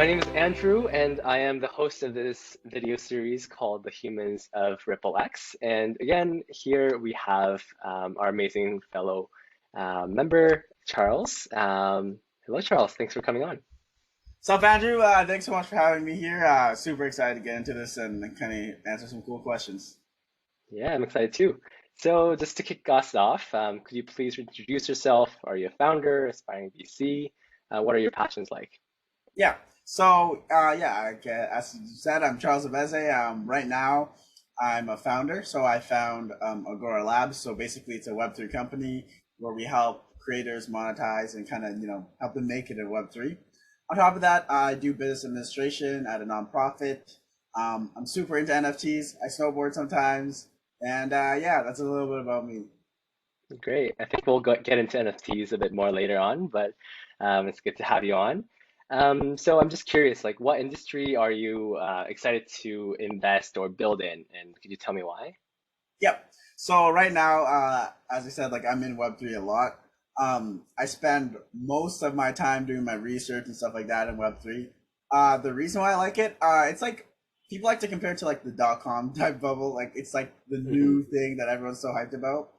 My name is Andrew, and I am the host of this video series called The Humans of RippleX. And again, here we have our amazing fellow member, Charles. Hello, Charles. Thanks for coming on. What's up, Andrew? Thanks so much for having me here. Super excited to get into this and kind of answer some cool questions. Yeah, I'm excited too. So, just to kick us off, could you please introduce yourself? Are you a founder, aspiring VC? What are your passions like? Yeah. So, as you said, I'm Charles Nyabeze. Right now, I'm a founder. So I found Agora Labs. So basically, it's a Web3 company where we help creators monetize and kind of help them make it in Web3. On top of that, I do business administration at a nonprofit. I'm super into NFTs. I snowboard sometimes, and yeah, that's a little bit about me. Great. I think we'll get into NFTs a bit more later on, but it's good to have you on. So I'm just curious, like, what industry are you excited to invest or build in? And could you tell me why? Yep. So right now, as I said, like I'm in Web3 a lot. I spend most of my time doing my research and stuff like that in Web3. The reason why I like it, it's like people like to compare it to like the dot-com type bubble. Like it's like the Hmm. new thing that everyone's so hyped about.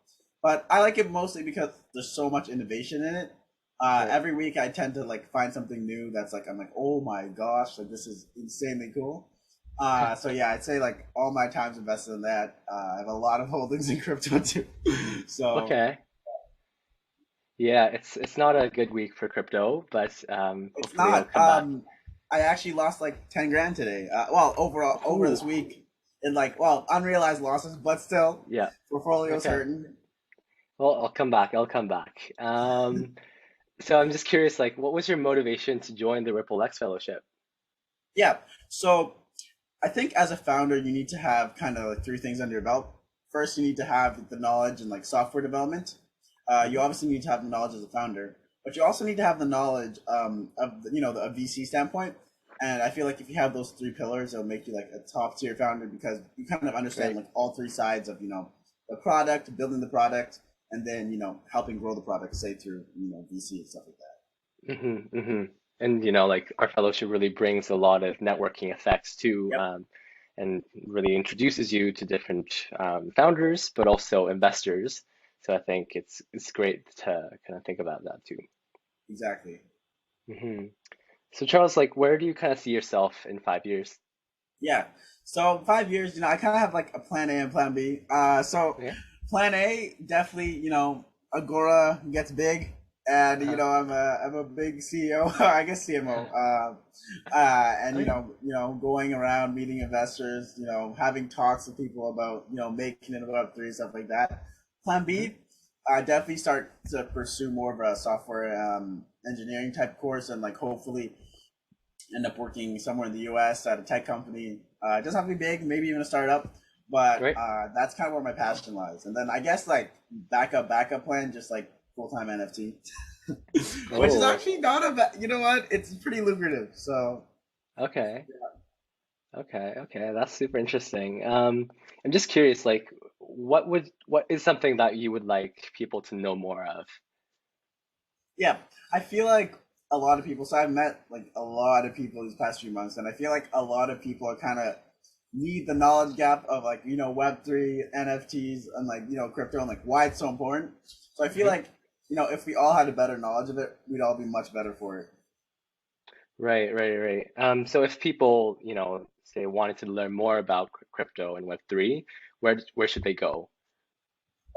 But I like it mostly because there's so much innovation in it. Right. Every week I tend to like find something new that's like I'm like, oh my gosh, like this is insanely cool. So yeah, I'd say like all my time's invested in that. I have a lot of holdings in crypto too. So Okay. Yeah, it's not a good week for crypto, but it's hopefully it'll not. come back. I actually lost like 10 grand today. Well, overall over Ooh, this week in like unrealized losses, but still yeah. portfolio's Okay. hurting. Well, I'll come back. I'll come back. So I'm just curious, like, what was your motivation to join the RippleX Fellowship? Yeah. So I think as a founder, you need to have kind of like three things under your belt. First, you need to have the knowledge in like software development. You Hmm. obviously need to have the knowledge as a founder, but you also need to have the knowledge of a VC standpoint. And I feel like if you have those three pillars, it'll make you like a top tier founder because you kind of understand Right. like all three sides of the product, building the product, and then helping grow the product, say through VC and stuff like Hmm. Hmm. And like our fellowship really brings a lot of networking effects too, that. and really introduces you to different founders, but also investors. So I think it's great to kind of think about that too. Exactly. Hmm. So Charles, like, where do you kind of see yourself in 5 years? Yeah. So 5 years, I kind of have like a plan A and plan B. So Yeah. plan A, definitely, Agora gets big, and Uh-huh. I'm a big CEO, I guess CMO. And Oh yeah. going around meeting investors, having talks with people about making it about three stuff like that. Plan Hmm. B, I definitely start to pursue more of a software engineering type course, and like hopefully end up working somewhere in the US at a tech company. It doesn't have to be big, maybe even a startup, but Right. that's kind of where my passion lies. And then I guess like backup plan, just like full time NFT, which is Oh, actually not a bad. You know what? It's pretty lucrative. So okay. Okay. Okay. That's super interesting. I'm just curious, like, what is something that you would like people to know more of? yeah, I feel like a lot of people. So I've met like a lot of people these past few months, and I feel like a lot of people are kind of need the knowledge gap of like Web3, NFTs, and like crypto, and like why it's so important. So I feel Hmm. like if we all had a better knowledge of it, we'd all be much better for it. Right, right, right. So if people, say wanted to learn more about crypto and Web3, where should they go?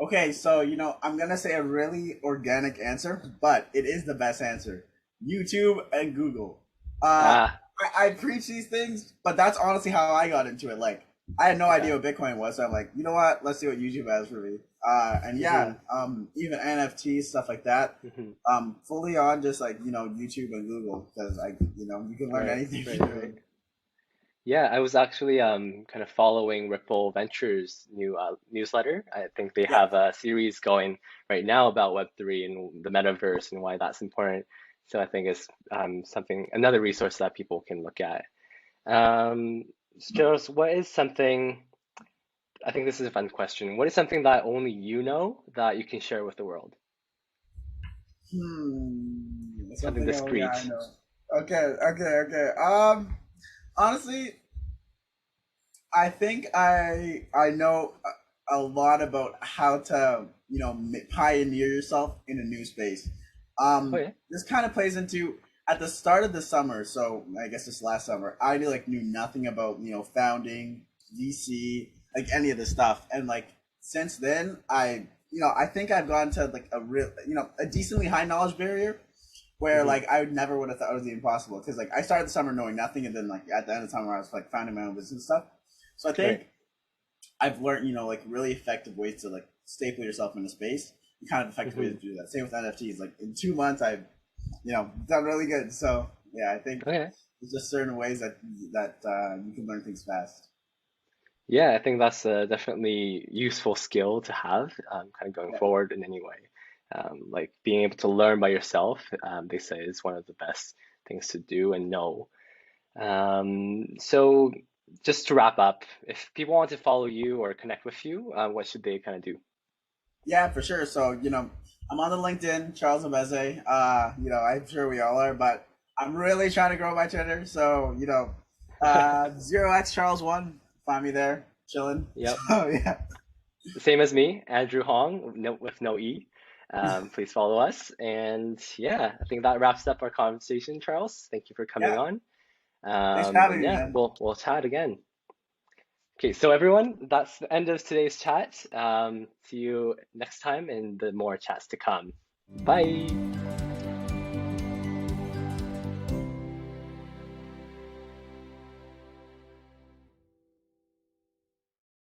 Okay, so I'm gonna say a really organic answer, but it is the best answer. YouTube and Google. Uh, Ah, I preach these things, but that's honestly how I got into it. Like, I had no idea okay. what Bitcoin was, so I'm like, you know what? Let's see what YouTube has for me. And yeah, Hmm. even NFTs stuff like that. Hmm. Fully on just like YouTube and Google because you can learn Right, anything right, from right. it. Yeah, I was actually kind of following Ripple Ventures' new newsletter. I think they Yeah. have a series going right now about Web3 and the metaverse and why that's important. So I think it's another resource that people can look at. Um, so what is something, I think this is a fun question. What is something that only you know that you can share with the world? Hmm. Something Something only I discreet. know. Okay. Honestly, I think I know a lot about how to pioneer yourself in a new space. Okay, This kind of plays into at the start of the summer. So I guess this last summer, I knew nothing about founding VC, like any of the stuff, and like since then I think I've gone to like a real a decently high knowledge barrier where hmm, like I would never would have thought it was impossible because like I started the summer knowing nothing, and then like at the end of the summer I was like founding my own business and stuff. So I right, think I've learned like really effective ways to like staple yourself into space. And kind of effective ways hmm, to do that. Same with NFTs. Like in 2 months, I've done really good. So yeah, I think okay. there's just certain ways that you can learn things fast. Yeah, I think that's a definitely useful skill to have, kind of going Yeah, forward in any way. Like being able to learn by yourself, they say is one of the best things to do and know. So just to wrap up, if people want to follow you or connect with you, what should they kind of do? yeah, for sure. So I'm on the LinkedIn, Charles Nyabeze. I'm sure we all are, but I'm really trying to grow my Twitter. So 0x Charles one. Find me there, chilling. Yep. So yeah. Same as me, Andrew Hong, no, with no E. Please follow us. And yeah, I think that wraps up our conversation, Charles. Thank you for coming Yeah. on. Thanks for having And me, yeah, man. we'll chat again. Okay, so everyone, that's the end of today's chat. See you next time in the more chats to come. Bye.